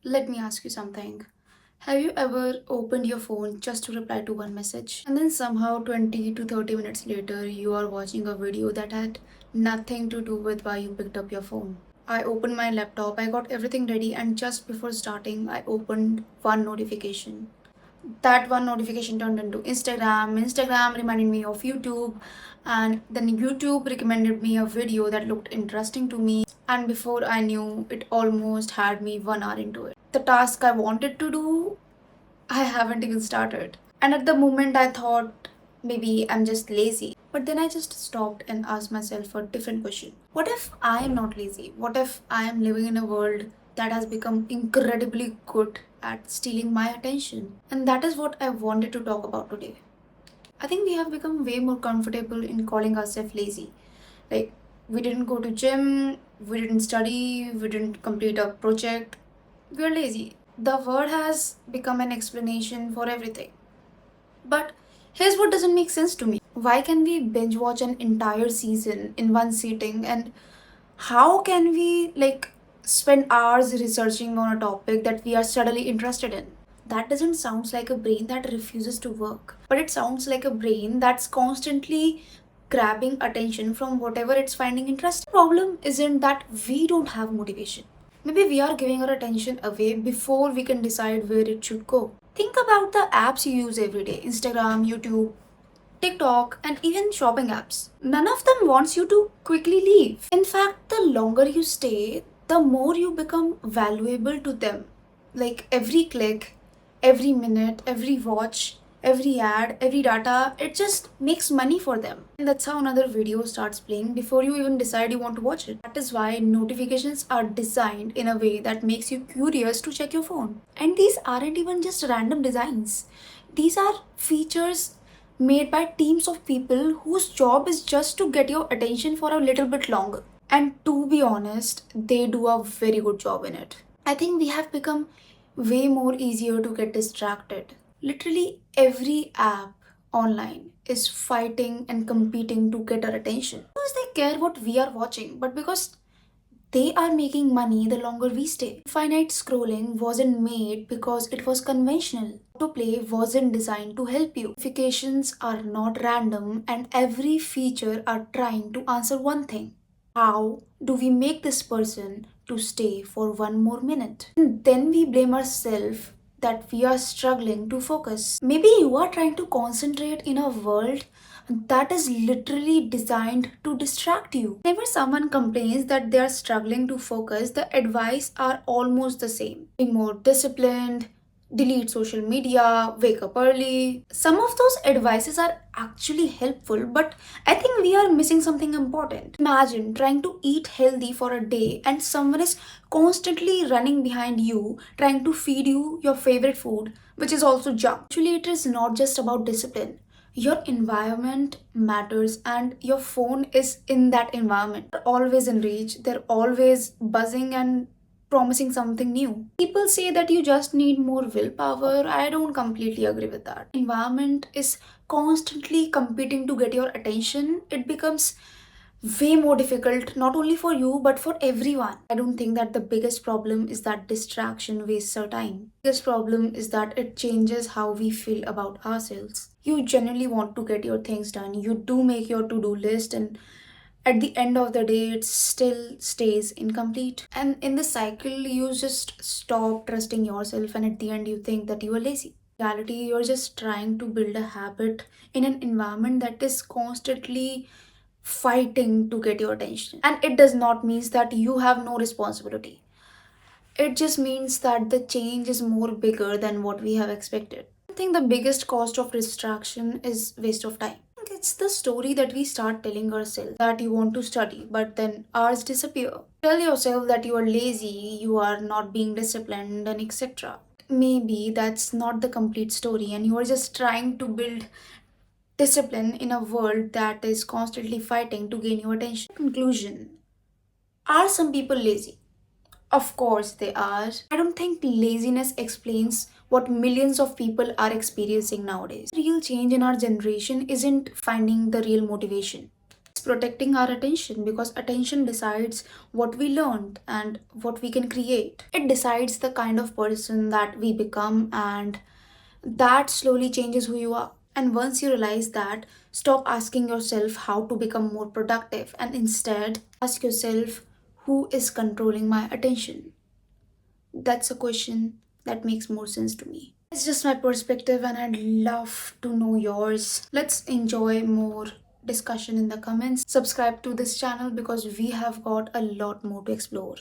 Let me ask you something. Have you ever opened your phone just to reply to one message? And then somehow 20 to 30 minutes later, you are watching a video that had nothing to do with why you picked up your phone. I opened my laptop, I got everything ready, and just before starting, I opened one notification. That one notification turned into Instagram reminded me of YouTube, and then YouTube recommended me a video that looked interesting to me, and before I knew it, almost had me 1 hour into it. The task I wanted to do, I haven't even started. And at the moment I thought maybe I'm just lazy. But then I just stopped and asked myself a different question. What if I am not lazy? What if I am living in a world that has become incredibly good at stealing my attention? And that is what I wanted to talk about today. I think we have become way more comfortable in calling ourselves lazy. Like, we didn't go to gym, we didn't study, we didn't complete a project. We're lazy. The word has become an explanation for everything. But here's what doesn't make sense to me. Why can we binge watch an entire season in one sitting, and how can we spend hours researching on a topic that we are suddenly interested in? That doesn't sound like a brain that refuses to work, but it sounds like a brain that's constantly grabbing attention from whatever it's finding interesting. The problem isn't that we don't have motivation. Maybe we are giving our attention away before we can decide where it should go. Think about the apps you use every day: Instagram, YouTube, TikTok, and even shopping apps. None of them wants you to quickly leave. In fact, the longer you stay, the more you become valuable to them. Like every click, every minute, every watch, every ad, every data, it just makes money for them. And that's how another video starts playing before you even decide you want to watch it. That is why notifications are designed in a way that makes you curious to check your phone. And these aren't even just random designs. These are features made by teams of people whose job is just to get your attention for a little bit longer. And to be honest, they do a very good job in it. I think we have become way more easier to get distracted. Literally every app online is fighting and competing to get our attention. Because they care what we are watching, but because they are making money the longer we stay. Infinite scrolling wasn't made because it was conventional. Autoplay wasn't designed to help you. Notifications are not random, and every feature are trying to answer one thing. How do we make this person to stay for one more minute? And then we blame ourselves that we are struggling to focus. Maybe you are trying to concentrate in a world that is literally designed to distract you. Whenever someone complains that they are struggling to focus, the advice are almost the same. Be more disciplined, delete social media, wake up early. Some of those advices are actually helpful, but I think we are missing something important. Imagine trying to eat healthy for a day and someone is constantly running behind you, trying to feed you your favorite food, which is also junk. Actually, it is not just about discipline. Your environment matters, and your phone is in that environment. They're always in reach, they're always buzzing and promising something new. People say that you just need more willpower. I don't completely agree with that. Environment is constantly competing to get your attention. It becomes way more difficult not only for you but for everyone. I don't think that the biggest problem is that distraction wastes our time. The biggest problem is that it changes how we feel about ourselves. You genuinely want to get your things done. You do make your to-do list, and at the end of the day it still stays incomplete. And in the cycle you just stop trusting yourself, and at the end you think that you are lazy. In reality, you're just trying to build a habit in an environment that is constantly fighting to get your attention. And it does not mean that you have no responsibility. It just means that the change is more bigger than what we have expected. I think the biggest cost of distraction is waste of time. I think it's the story that we start telling ourselves that you want to study, but then hours disappear. Tell yourself that you are lazy, you are not being disciplined, and etc. Maybe that's not the complete story, and you are just trying to build discipline in a world that is constantly fighting to gain your attention. Conclusion: are some people lazy? Of course they are. I don't think laziness explains what millions of people are experiencing nowadays. Real change in our generation isn't finding the real motivation. It's protecting our attention because attention decides what we learned and what we can create. It decides the kind of person that we become, and that slowly changes who you are. And once you realize that, stop asking yourself how to become more productive and instead ask yourself, who is controlling my attention? That's a question that makes more sense to me. It's just my perspective, and I'd love to know yours. Let's enjoy more discussion in the comments. Subscribe to this channel because we have got a lot more to explore.